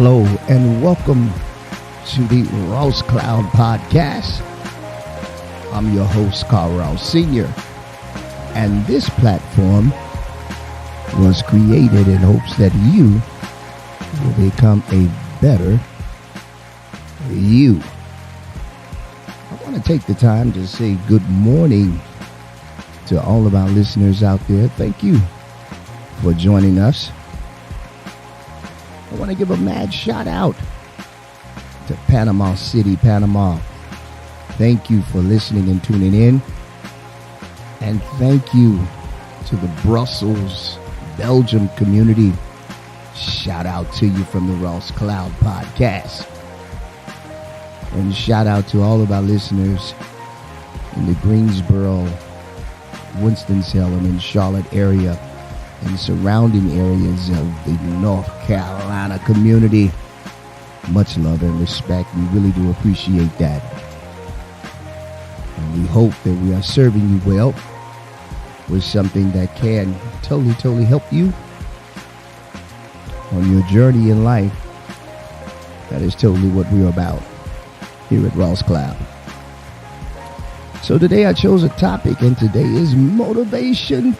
Hello and welcome to the Rouse Cloud Podcast. I'm your host, Carl Rouse Sr., and this platform was created in hopes that you will become a better you. I want to take the time to say good morning to all of our listeners out there. Thank you for joining us. I want to give a mad shout out to Panama City, Panama. Thank you for listening and tuning in. And thank you to the Brussels, Belgium community. Shout out to you from the Rouse Cloud Podcast. And shout out to all of our listeners in the Greensboro, Winston-Salem, and Charlotte area and surrounding areas of the North Carolina community. Much love and respect. We really do appreciate that. And we hope that we are serving you well with something that can totally help you on your journey in life. That is totally what we're about here at Rouse Cloud. So today I chose a topic, and today is Motivation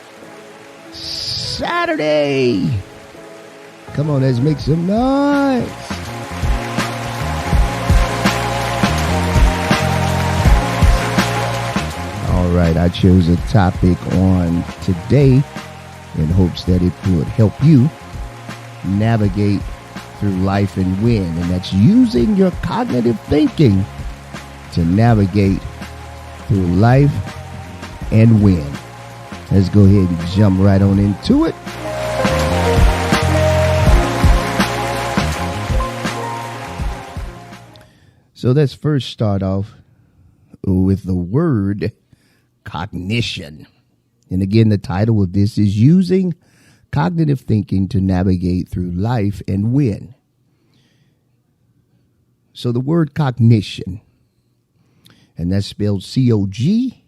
Saturday. Come on, let's make some noise. All right, I chose a topic on today in hopes that it would help you navigate through life and win, and that's using your cognitive thinking to navigate through life and win. Let's go ahead and jump right on into it. So let's first start off with the word cognition. And again, the title of this is Using Cognitive Thinking to Navigate Through Life and Win. So the word cognition, and that's spelled C-O-G-N-I-T-I-O-N,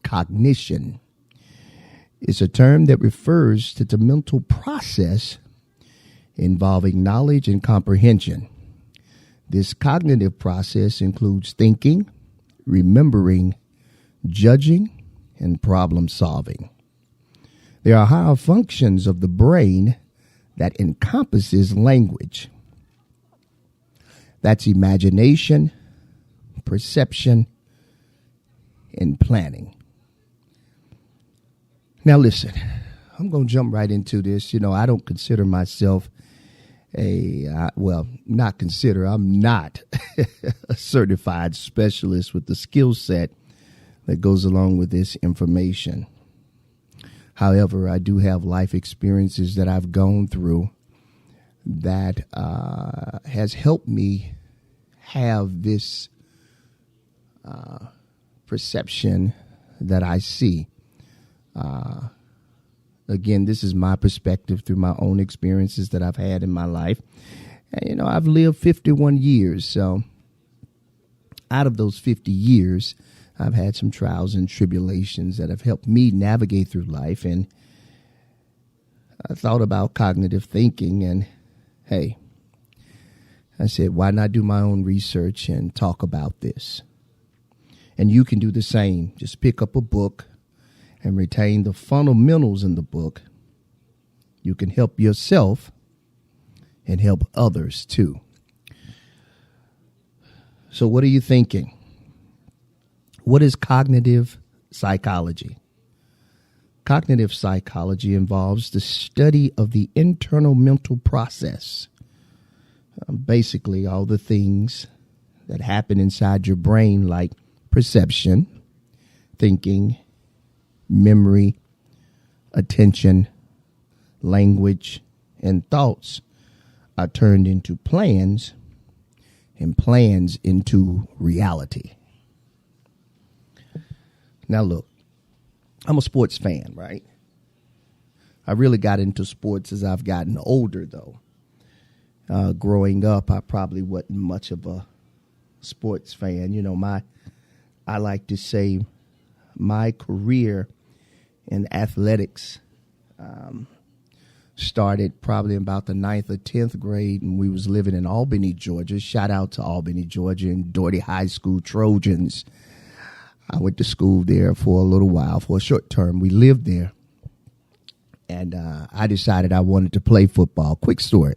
cognition, is a term that refers to the mental process involving knowledge and comprehension. This cognitive process includes thinking, remembering, judging, and problem solving. There are higher functions of the brain that encompasses language. That's imagination, perception, and planning. Now listen, I'm going to jump right into this. You know, I don't consider myself I'm not a certified specialist with the skill set that goes along with this information. However, I do have life experiences that I've gone through that has helped me have this perception that I see. Again, this is my perspective through my own experiences that I've had in my life. And, you know, I've lived 51 years. So out of those 50 years, I've had some trials and tribulations that have helped me navigate through life. And I thought about cognitive thinking, and hey, I said, why not do my own research and talk about this? And you can do the same. Just pick up a book and retain the fundamentals in the book. You can help yourself and help others too. So what are you thinking? What is cognitive psychology? Cognitive psychology involves the study of the internal mental process. Basically, all the things that happen inside your brain, like perception, thinking, memory, attention, language, and thoughts are turned into plans, and plans into reality. Now look, I'm a sports fan, right? I really got into sports as I've gotten older, though. Growing up, I probably wasn't much of a sports fan. You know, I like to say my career in athletics Started probably about the 9th or 10th grade, and we was living in Albany, Georgia. Shout out to Albany, Georgia, and Doherty High School Trojans. I went to school there for a little while, for a short term. We lived there, and I decided I wanted to play football. Quick story.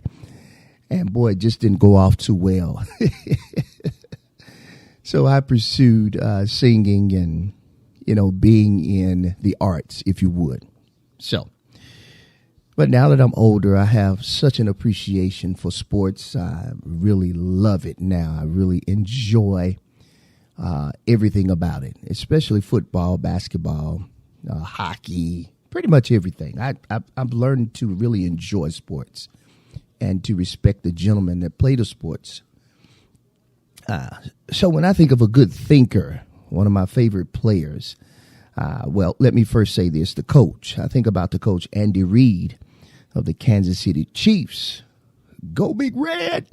And boy, it just didn't go off too well. So I pursued singing and, being in the arts, if you would. But now that I'm older, I have such an appreciation for sports. I really love it now. I really enjoy everything about it, especially football, basketball, hockey, pretty much everything. I've learned to really enjoy sports and to respect the gentlemen that play the sports. So when I think of a good thinker, one of my favorite players, well, let me first say this, the coach. I think about the coach, Andy Reid of the Kansas City Chiefs. Go Big Red.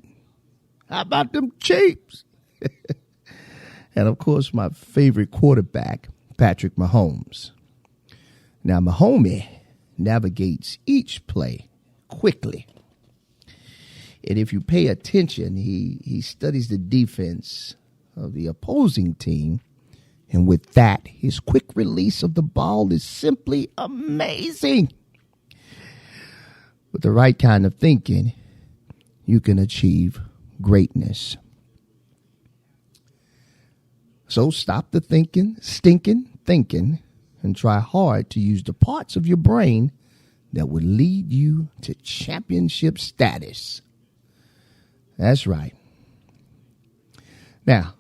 How about them Chiefs? And, of course, my favorite quarterback, Patrick Mahomes. Now, Mahomes navigates each play quickly. And if you pay attention, he studies the defense of the opposing team. And with that, his quick release of the ball is simply amazing. With the right kind of thinking, you can achieve greatness. So stop the stinking thinking, and try hard to use the parts of your brain that would lead you to championship status. That's right. Now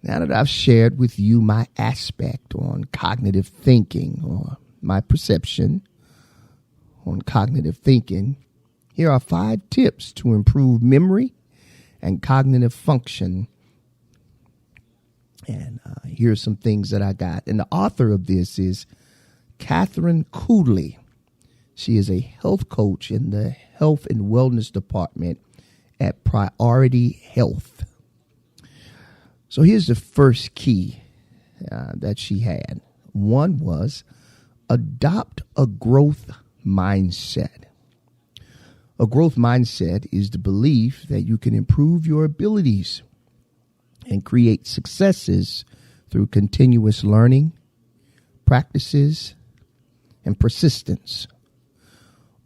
that I've shared with you my aspect on cognitive thinking, or my perception on cognitive thinking, here are 5 tips to improve memory and cognitive function. And here's some things that I got. And the author of this is Catherine Cooley. She is a health coach in the health and wellness department at Priority Health. So here's the first key that she had. One was adopt a growth mindset. A growth mindset is the belief that you can improve your abilities and create successes through continuous learning, practices, and persistence.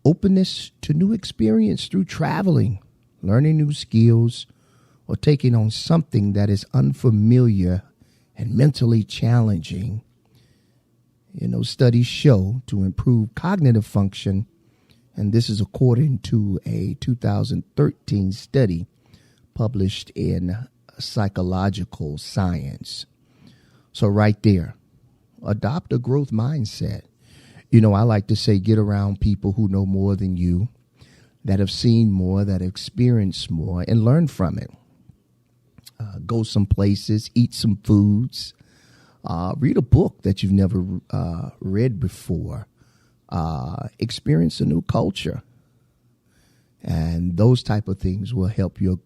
Openness to new experience through traveling, learning new skills, or taking on something that is unfamiliar and mentally challenging. Studies show to improve cognitive function, and this is according to a 2013 study published in Psychological Science. So right there, adopt a growth mindset. I like to say get around people who know more than you, that have seen more, that have experienced more, and learn from it. Go some places, eat some foods, read a book that you've never read before, experience a new culture. And those type of things will help your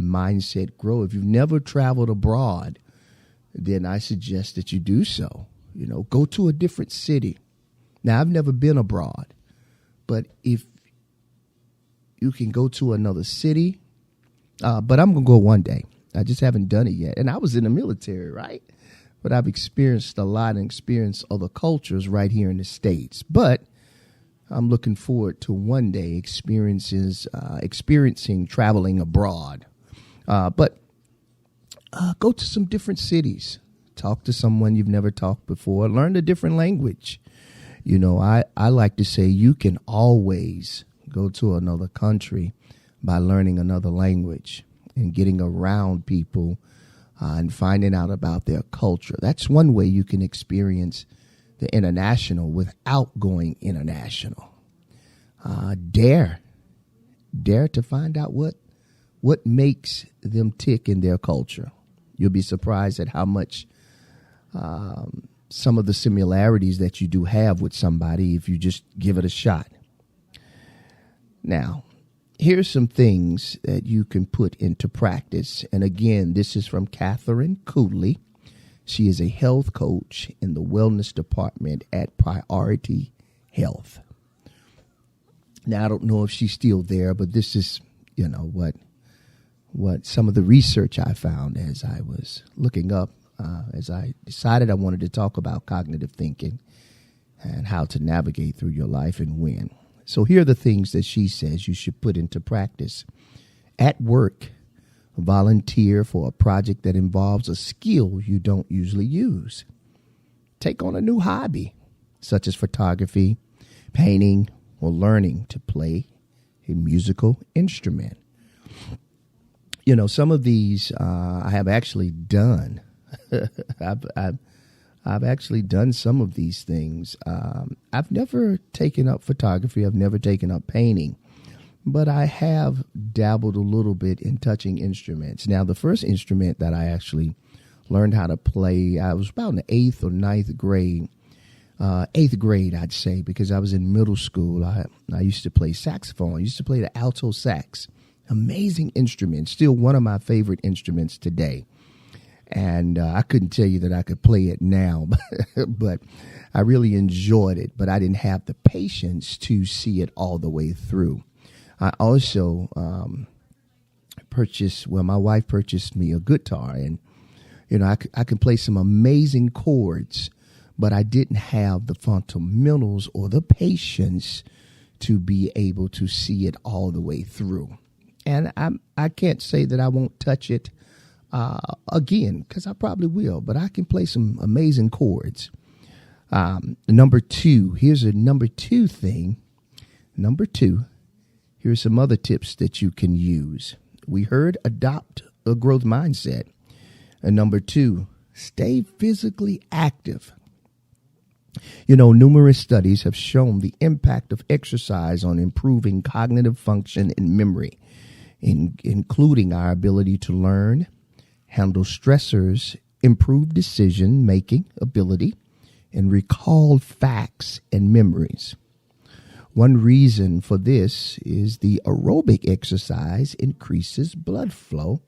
mindset grow. If you've never traveled abroad, then I suggest that you do so. Go to a different city. Now, I've never been abroad, but if you can go to another city, but I'm going to go one day. I just haven't done it yet. And I was in the military, right? But I've experienced a lot and experienced other cultures right here in the States. But I'm looking forward to one day experiencing traveling abroad. But go to some different cities. Talk to someone you've never talked before. Learn a different language. I like to say you can always go to another country by learning another language and getting around people and finding out about their culture. That's one way you can experience the international without going international. Dare to find out what makes them tick in their culture. You'll be surprised at how much some of the similarities that you do have with somebody if you just give it a shot. Now, here's some things that you can put into practice. And again, this is from Catherine Cooley. She is a health coach in the wellness department at Priority Health. Now, I don't know if she's still there, but this is, what some of the research I found as I was looking up, as I decided I wanted to talk about cognitive thinking and how to navigate through your life and win. So here are the things that she says you should put into practice. At work, volunteer for a project that involves a skill you don't usually use. Take on a new hobby, such as photography, painting, or learning to play a musical instrument. Some of these I have actually done. I've actually done some of these things. I've never taken up photography. I've never taken up painting. But I have dabbled a little bit in touching instruments. Now, the first instrument that I actually learned how to play, I was about in the 8th or 9th grade. 8th grade, I'd say, because I was in middle school. I used to play saxophone. I used to play the alto sax. Amazing instrument. Still one of my favorite instruments today. And I couldn't tell you that I could play it now, but I really enjoyed it. But I didn't have the patience to see it all the way through. I also my wife purchased me a guitar, and, I can play some amazing chords, but I didn't have the fundamentals or the patience to be able to see it all the way through. And I can't say that I won't touch it again, because I probably will, but I can play some amazing chords. Number two, here's a number two thing. Number two, here's some other tips that you can use. We heard adopt a growth mindset. And number two, stay physically active. Numerous studies have shown the impact of exercise on improving cognitive function and memory, including our ability to learn, handle stressors, improve decision-making ability, and recall facts and memories. One reason for this is the aerobic exercise increases blood flow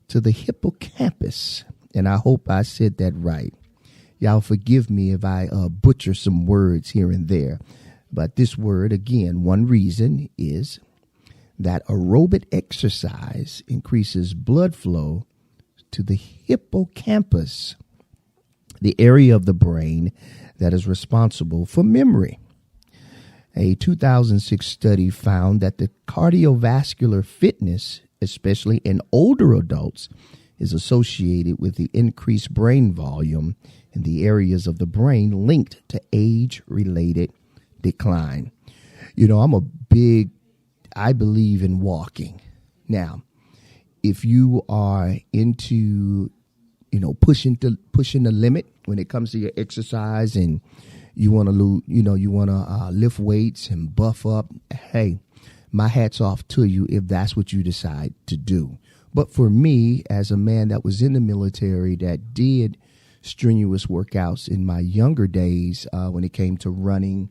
to the hippocampus. And I hope I said that right. Y'all forgive me if I butcher some words here and there. But this word, again, one reason is that aerobic exercise increases blood flow to the hippocampus, the area of the brain that is responsible for memory. A 2006 study found that the cardiovascular fitness, especially in older adults, is associated with the increased brain volume in the areas of the brain linked to age-related decline. I believe in walking. Now, if you are into, pushing the limit when it comes to your exercise, and you want to lift weights and buff up, hey, my hat's off to you if that's what you decide to do. But for me, as a man that was in the military that did strenuous workouts in my younger days, when it came to running,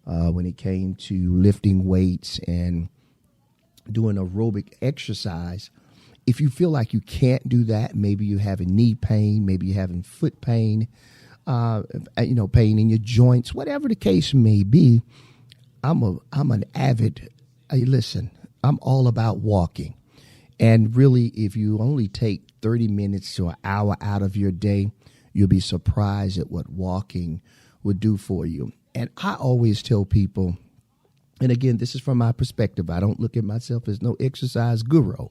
when it came to lifting weights and doing aerobic exercise, if you feel like you can't do that, maybe you're having knee pain, maybe you're having foot pain, pain in your joints, whatever the case may be, I'm an avid, I'm all about walking. And really, if you only take 30 minutes to an hour out of your day, you'll be surprised at what walking would do for you. And I always tell people, and again, this is from my perspective, I don't look at myself as no exercise guru,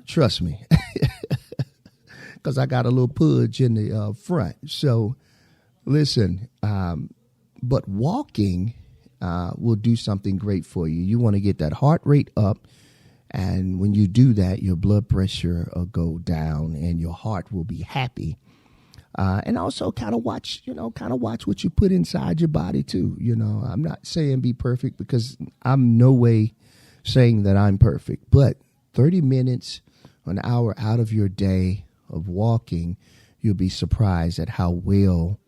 trust me, because I got a little pudge in the front. So listen, but walking will do something great for you. You want to get that heart rate up. And when you do that, your blood pressure will go down and your heart will be happy. And also kind of watch what you put inside your body too. I'm not saying be perfect, because I'm no way saying that I'm perfect, but 30 minutes, an hour out of your day of walking, you'll be surprised at how well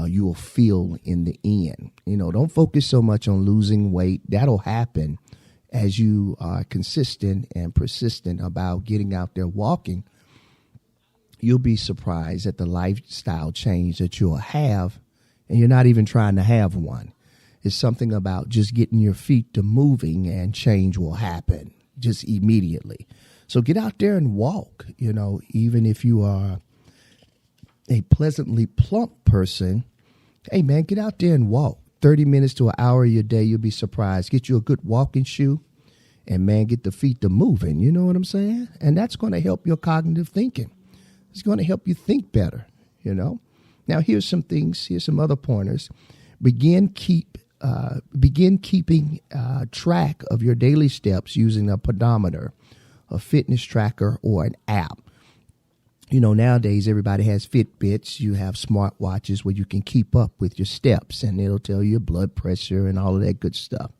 you will feel in the end. Don't focus so much on losing weight. That'll happen as you are consistent and persistent about getting out there walking. You'll be surprised at the lifestyle change that you'll have and you're not even trying to have one. It's something about just getting your feet to moving and change will happen just immediately. So get out there and walk, even if you are a pleasantly plump person. Hey, man, get out there and walk. 30 minutes to an hour of your day, you'll be surprised. Get you a good walking shoe and, man, get the feet to moving. You know what I'm saying? And that's going to help your cognitive thinking. It's going to help you think better, Now, here's some things. Here's some other pointers. Begin keeping track of your daily steps using a pedometer, a fitness tracker, or an app. Nowadays, everybody has Fitbits. You have smartwatches where you can keep up with your steps, and it'll tell you your blood pressure and all of that good stuff.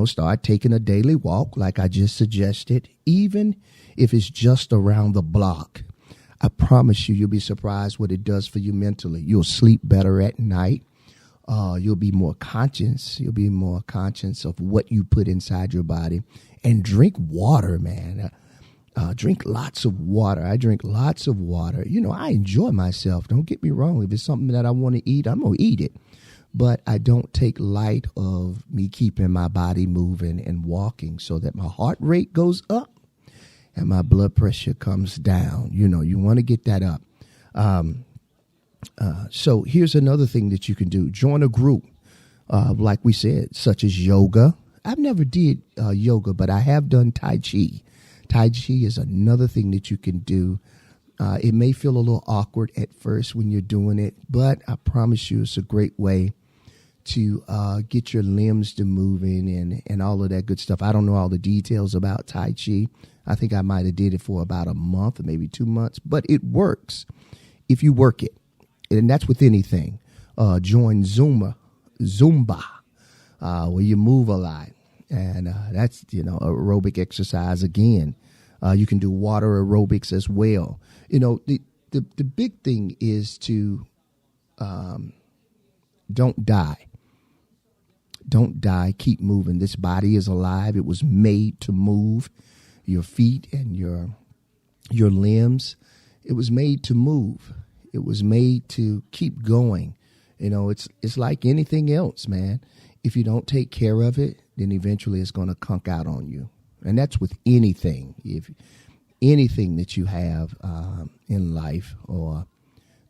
Start taking a daily walk like I just suggested, even if it's just around the block. I promise you'll be surprised what it does for you mentally. You'll sleep better at night. You'll be more conscious. You'll be more conscious of what you put inside your body. And drink water, man. Drink lots of water. I drink lots of water. I enjoy myself. Don't get me wrong. If it's something that I want to eat, I'm going to eat it. But I don't take light of me keeping my body moving and walking so that my heart rate goes up and my blood pressure comes down. You want to get that up. So here's another thing that you can do. Join a group, like we said, such as yoga. I've never did yoga, but I have done Tai Chi. Tai Chi is another thing that you can do. It may feel a little awkward at first when you're doing it, but I promise you it's a great way to get your limbs to moving and all of that good stuff. I don't know all the details about Tai Chi. I think I might have did it for about a month or maybe 2 months, but it works if you work it. And that's with anything. Join Zumba, where you move a lot. And that's, aerobic exercise again. You can do water aerobics as well. The big thing is to don't die. Don't die. Keep moving. This body is alive. It was made to move. Your feet and your limbs. It was made to move. It was made to keep going. It's like anything else, man. If you don't take care of it, then eventually it's going to conk out on you. And that's with anything. If anything that you have in life or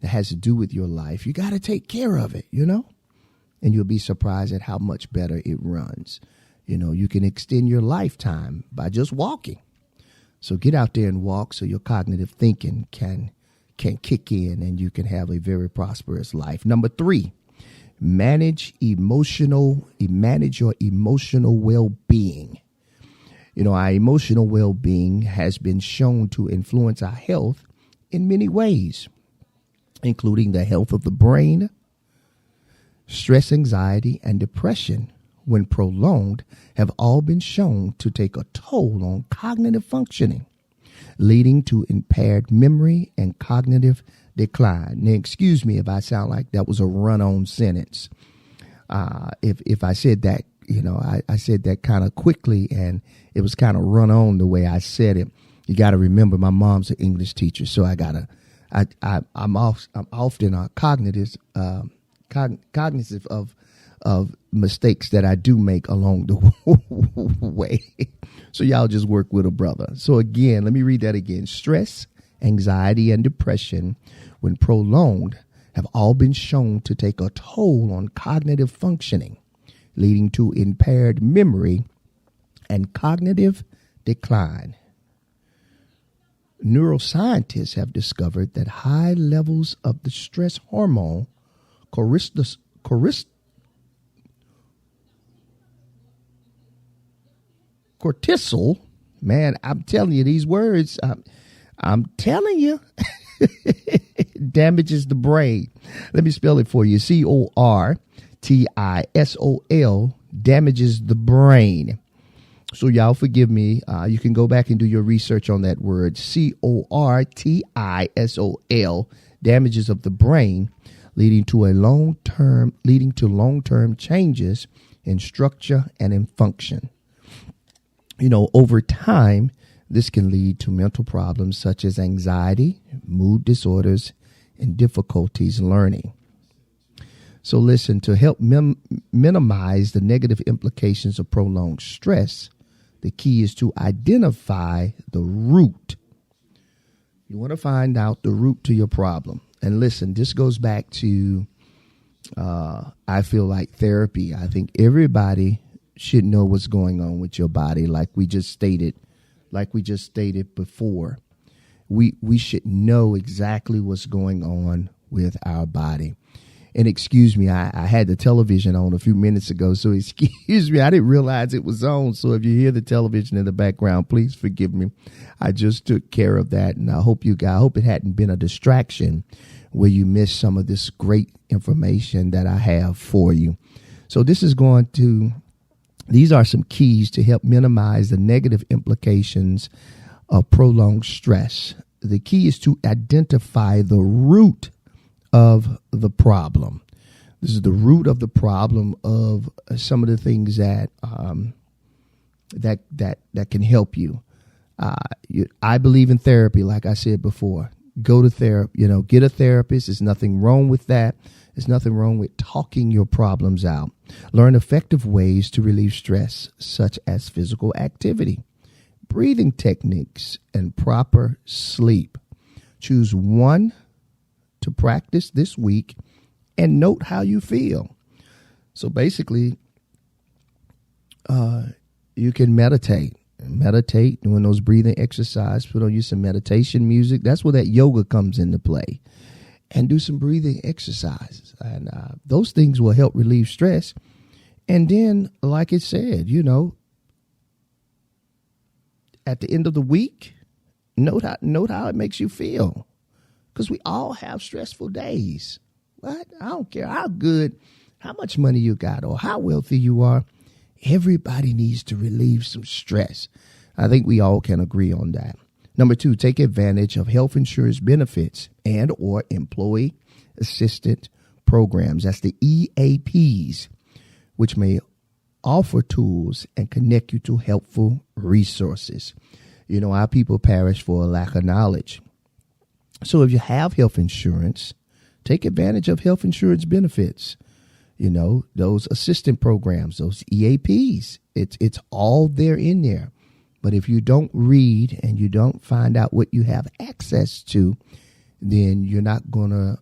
that has to do with your life, you got to take care of it, and you'll be surprised at how much better it runs. You can extend your lifetime by just walking. So get out there and walk so your cognitive thinking can kick in and you can have a very prosperous life. Number 3, manage your emotional well-being. Our emotional well-being has been shown to influence our health in many ways, including the health of the brain. Stress, anxiety, and depression, when prolonged, have all been shown to take a toll on cognitive functioning, leading to impaired memory and cognitive decline. Now, excuse me if I sound like that was a run-on sentence. If I said that, I said that kind of quickly and it was kind of run on the way I said it. You got to remember, my mom's an English teacher, so I'm often cognizant of mistakes that I do make along the way. So y'all just work with a brother. So again, let me read that again. Stress, anxiety, and depression, when prolonged, have all been shown to take a toll on cognitive functioning, leading to impaired memory and cognitive decline. Neuroscientists have discovered that high levels of the stress hormone cortisol, man, I'm telling you these words, I'm telling you, damages the brain. Let me spell it for you. CORTISOL, damages the brain. So y'all forgive me. You can go back and do your research on that word. CORTISOL, damages of the brain, leading to long-term changes in structure and in function. Over time, this can lead to mental problems such as anxiety, mood disorders, and difficulties learning. So listen, to help minimize the negative implications of prolonged stress, the key is to identify the root. You want to find out the root to your problem. And listen, this goes back to, I feel like therapy. I think everybody should know what's going on with your body. Like we just stated before, we should know exactly what's going on with our body. And excuse me, I had the television on a few minutes ago, so excuse me, I didn't realize it was on. So if you hear the television in the background, please forgive me. I just took care of that, and I hope it hadn't been a distraction where you missed some of this great information that I have for you. So these are some keys to help minimize the negative implications of prolonged stress. The key is to identify the root of the problem. This is the root of the problem of some of the things that can help you. I believe in therapy, like I said before. Go to therapy. Get a therapist. There's nothing wrong with that. There's nothing wrong with talking your problems out. Learn effective ways to relieve stress, such as physical activity, breathing techniques, and proper sleep. Choose one to practice this week and note how you feel. So basically, you can meditate doing those breathing exercises. Put on you some meditation music. That's where that yoga comes into play. And do some breathing exercises. And those things will help relieve stress. And then, like it said, at the end of the week, note how it makes you feel. Because we all have stressful days. What? I don't care how much money you got or how wealthy you are. Everybody needs to relieve some stress. I think we all can agree on that. Number 2, take advantage of health insurance benefits and or employee assistance programs. That's the EAPs, which may offer tools and connect you to helpful resources. Our people perish for a lack of knowledge. So if you have health insurance, take advantage of health insurance benefits. Those assistant programs, those EAPs, it's all there in there. But if you don't read and you don't find out what you have access to, then you're not gonna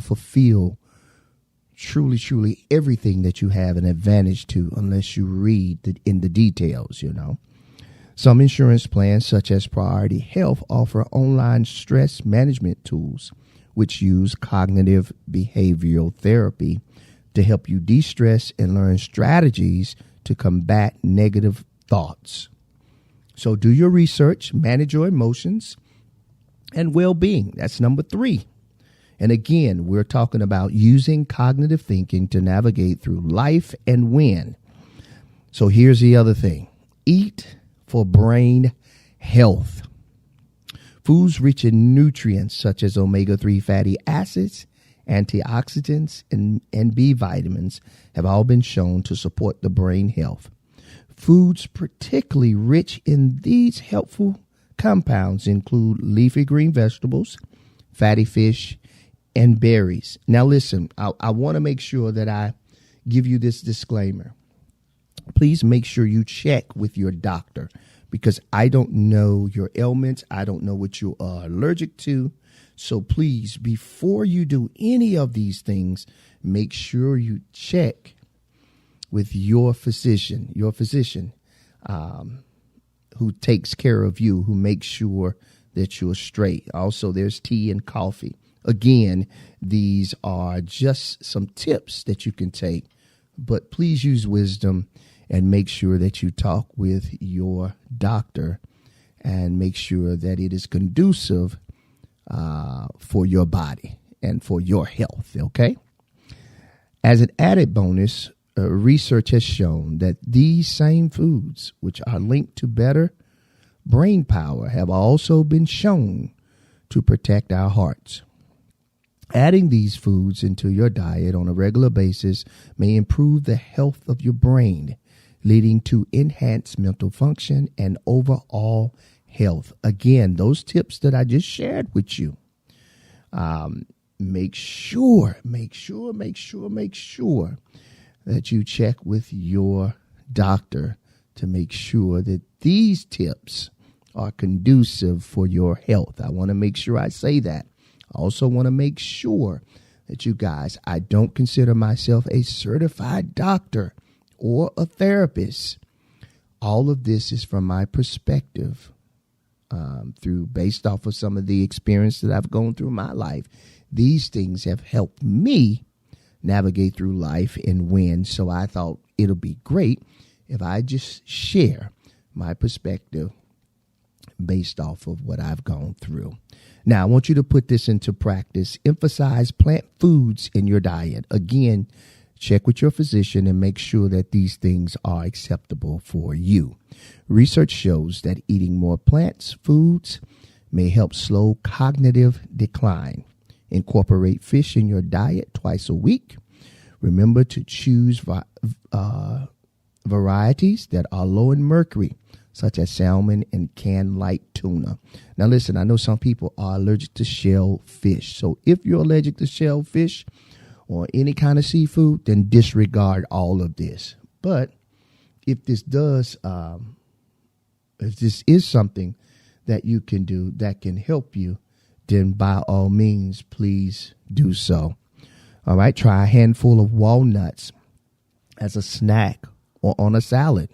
fulfill truly everything that you have an advantage to unless you read in the details. Some insurance plans, such as Priority Health, offer online stress management tools, which use cognitive behavioral therapy to help you de-stress and learn strategies to combat negative thoughts. So do your research, manage your emotions, and well-being. That's number 3. And again, we're talking about using cognitive thinking to navigate through life and win. So here's the other thing. Eat for brain health. Foods rich in nutrients such as omega-3 fatty acids, antioxidants, and B vitamins have all been shown to support the brain health. Foods particularly rich in these helpful compounds include leafy green vegetables, fatty fish, and berries. Now listen, I want to make sure that I give you this disclaimer. Please make sure you check with your doctor, because I don't know your ailments. I don't know what you are allergic to. So please, before you do any of these things, make sure you check with your physician who takes care of you, who makes sure that you're straight. Also, there's tea and coffee. Again, these are just some tips that you can take, but please use wisdom and make sure that you talk with your doctor and make sure that it is conducive for your body and for your health, okay? As an added bonus, research has shown that these same foods, which are linked to better brain power, have also been shown to protect our hearts. Adding these foods into your diet on a regular basis may improve the health of your brain, leading to enhanced mental function and overall health. Again, those tips that I just shared with you, make sure that you check with your doctor to make sure that these tips are conducive for your health. I want to make sure I say that. I also want to make sure that you guys, I don't consider myself a certified doctor or a therapist. All of this is from my perspective, based off of some of the experience that I've gone through in my life. These things have helped me navigate through life and win. So I thought it'll be great if I just share my perspective based off of what I've gone through. Now, I want you to put this into practice. Emphasize plant foods in your diet. Again, check with your physician and make sure that these things are acceptable for you. Research shows that eating more plant foods may help slow cognitive decline. Incorporate fish in your diet twice a week. Remember to choose varieties that are low in mercury, such as salmon and canned light tuna. Now, listen, I know some people are allergic to shellfish. So if you're allergic to shellfish or any kind of seafood, then disregard all of this. But if this is something that you can do that can help you, then by all means, please do so. All right, try a handful of walnuts as a snack or on a salad.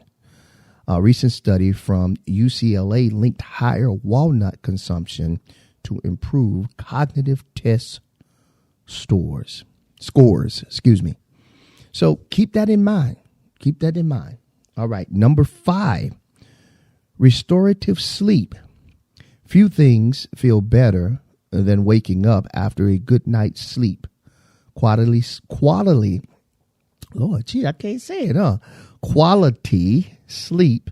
A recent study from UCLA linked higher walnut consumption to improve cognitive test scores. So keep that in mind. All right. Number 5, restorative sleep. Few things feel better than waking up after a good night's sleep. Quality, Lord, gee, I can't say it, huh? Quality sleep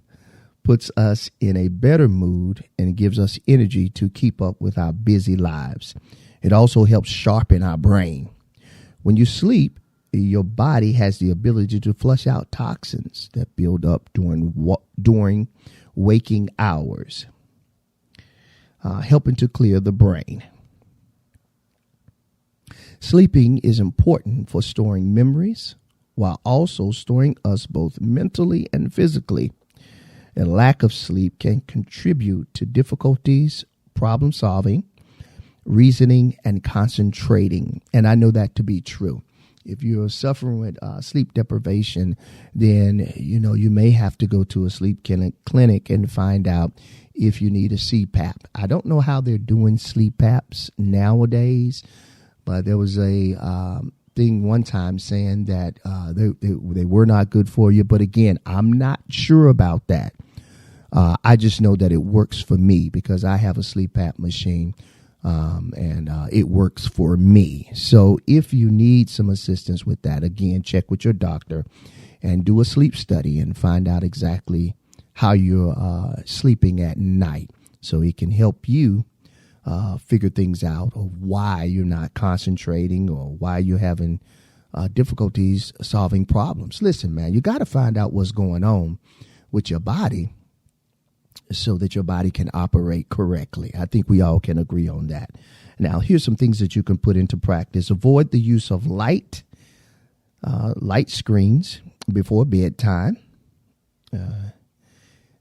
puts us in a better mood and gives us energy to keep up with our busy lives. It also helps sharpen our brain. When you sleep, your body has the ability to flush out toxins that build up during waking hours, helping to clear the brain. Sleeping is important for storing memories while also storing us both mentally and physically. A lack of sleep can contribute to difficulties, problem solving, reasoning, and concentrating. And I know that to be true. If you're suffering with sleep deprivation, then, you may have to go to a sleep clinic and find out if you need a CPAP. I don't know how they're doing sleep apps nowadays, but there was a thing one time saying that they were not good for you. But again, I'm not sure about that. I just know that it works for me because I have a sleep app machine. And it works for me. So if you need some assistance with that, again, check with your doctor and do a sleep study and find out exactly how you're sleeping at night so he can help you figure things out of why you're not concentrating or why you're having difficulties solving problems. Listen, man, you got to find out what's going on with your body so that your body can operate correctly. I think we all can agree on that. Now, here's some things that you can put into practice. Avoid the use of light screens before bedtime.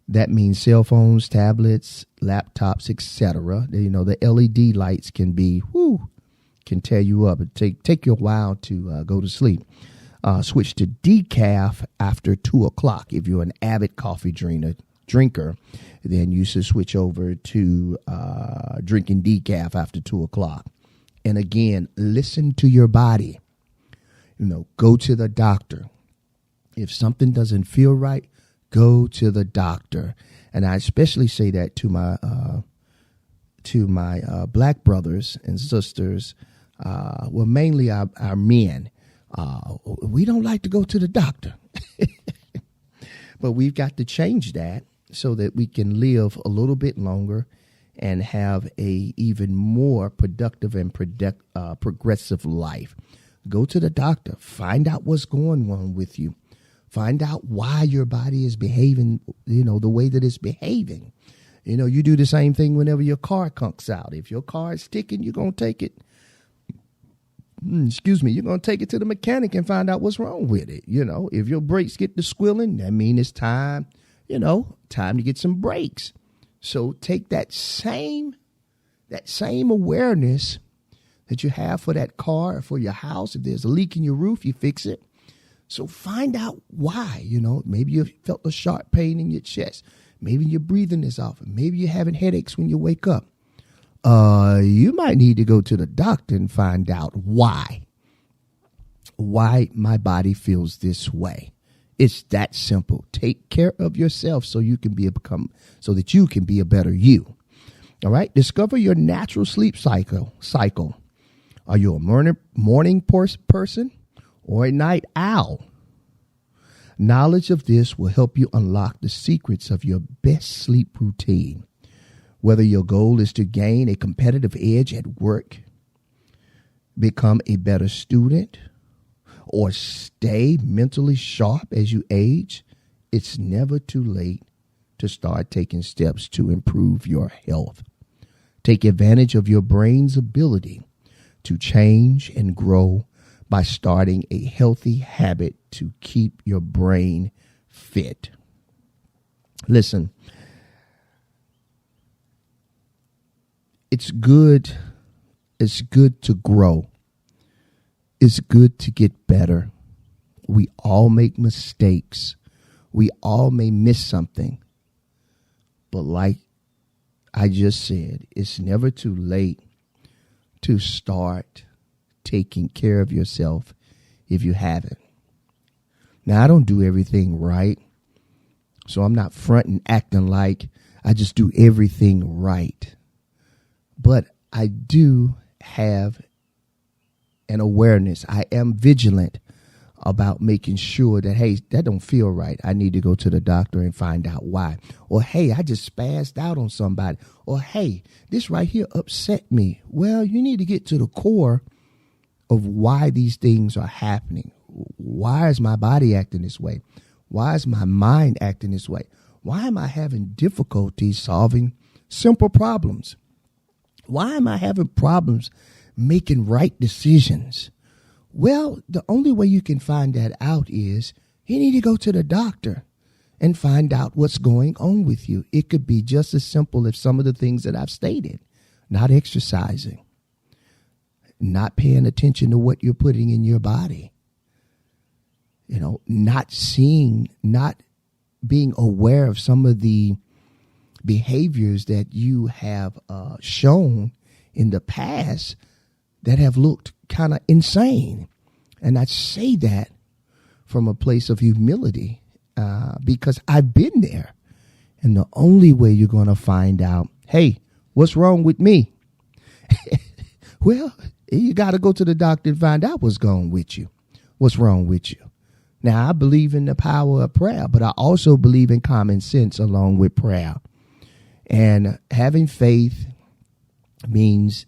That means cell phones, tablets, laptops, etc. The LED lights can tear you up. It take you a while to go to sleep. Switch to decaf after 2:00. If you're an avid coffee drinker, then you should switch over to drinking decaf after 2:00. And again, listen to your body. Go to the doctor. If something doesn't feel right, go to the doctor. And I especially say that to my black brothers and sisters. Mainly our men. We don't like to go to the doctor, but we've got to change that so that we can live a little bit longer and have a even more productive and progressive life. Go to the doctor. Find out what's going on with you. Find out why your body is behaving, the way that it's behaving. You do the same thing whenever your car conks out. If your car is sticking, you're going to take it you're going to take it to the mechanic and find out what's wrong with it. If your brakes get to squealing, that means it's time to get some brakes. So take that same awareness that you have for that car or for your house. If there's a leak in your roof, you fix it. So find out why. Maybe you felt a sharp pain in your chest. Maybe your breathing is off. Maybe you're having headaches when you wake up. You might need to go to the doctor and find out why my body feels this way. It's that simple. Take care of yourself so that you can be a better you. All right. Discover your natural sleep cycle. Are you a morning person or a night owl? Knowledge of this will help you unlock the secrets of your best sleep routine. Whether your goal is to gain a competitive edge at work, become a better student, or stay mentally sharp as you age, it's never too late to start taking steps to improve your health. Take advantage of your brain's ability to change and grow by starting a healthy habit to keep your brain fit. Listen, it's good to grow. It's good to get better. We all make mistakes. We all may miss something. But like I just said, it's never too late to start taking care of yourself if you haven't. Now, I don't do everything right, so I'm not fronting acting like I just do everything right. But I do have an awareness. I am vigilant about making sure that, hey, that don't feel right. I need to go to the doctor and find out why. Or, hey, I just spazzed out on somebody. Or, hey, this right here upset me. Well, you need to get to the core of why these things are happening. Why is my body acting this way? Why is my mind acting this way? Why am I having difficulty solving simple problems? Why am I having problems making right decisions? Well, the only way you can find that out is you need to go to the doctor and find out what's going on with you. It could be just as simple as some of the things that I've stated. Not exercising, not paying attention to what you're putting in your body, not being aware of some of the behaviors that you have shown in the past that have looked kind of insane. And I say that from a place of humility because I've been there. And the only way you're going to find out, hey, what's wrong with me? Well, you got to go to the doctor and find out what's wrong with you. Now, I believe in the power of prayer, but I also believe in common sense along with prayer. And having faith means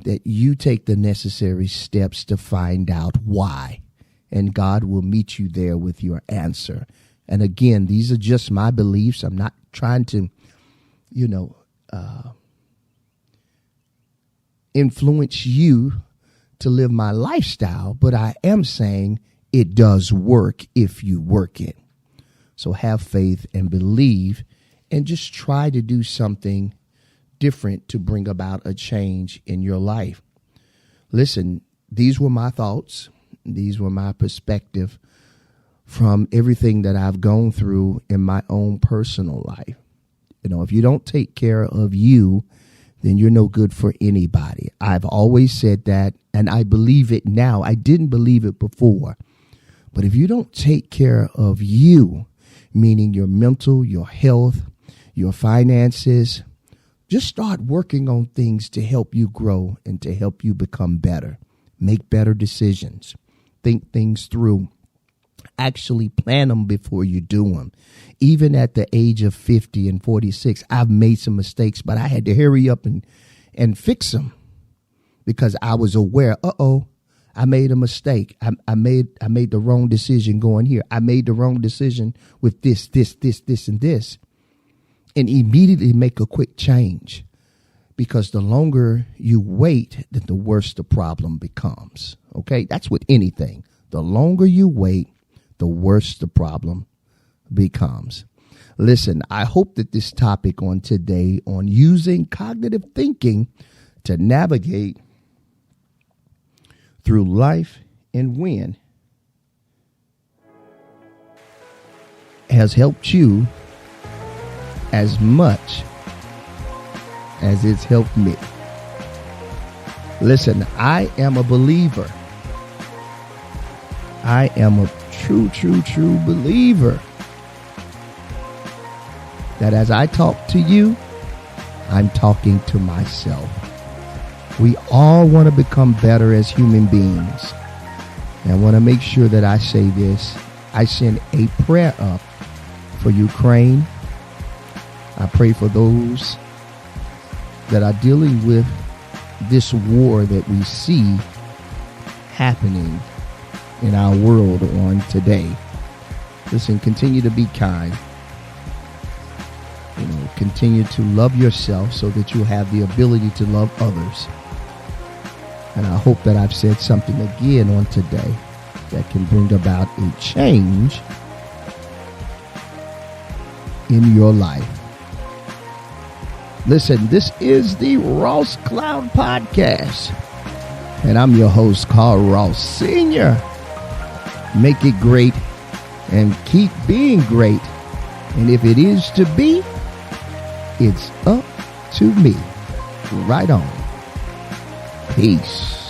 that you take the necessary steps to find out why, and God will meet you there with your answer. And again, these are just my beliefs. I'm not trying to, influence you to live my lifestyle, but I am saying it does work if you work it. So have faith and believe and just try to do something different to bring about a change in your life. Listen, these were my thoughts. These were my perspective from everything that I've gone through in my own personal life. If you don't take care of you, then you're no good for anybody. I've always said that, and I believe it now. I didn't believe it before. But if you don't take care of you, meaning your mental, your health, your finances, just start working on things to help you grow and to help you become better. Make better decisions. Think things through. Actually plan them before you do them. Even at the age of 50 and 46, I've made some mistakes, but I had to hurry up and fix them because I was aware, I made a mistake. I made the wrong decision going here. I made the wrong decision with this, and this. And immediately make a quick change. because the longer you wait, then the worse the problem becomes. Okay, that's with anything. The longer you wait, the worse the problem becomes. Listen, I hope that this topic on today on using cognitive thinking to navigate through life and win has helped you as much as it's helped me. Listen, I am a believer. I am a true believer that as I talk to you, I'm talking to myself. We all want to become better as human beings. And I want to make sure that I say this. I send a prayer up for Ukraine. I pray for those that are dealing with this war that we see happening in our world on today. Listen, continue to be kind. Continue to love yourself so that you have the ability to love others. And I hope that I've said something again on today that can bring about a change in your life. Listen, this is the Ross Cloud Podcast, and I'm your host, Carl Ross Sr. Make it great and keep being great. And if it is to be, it's up to me. Right on. Peace.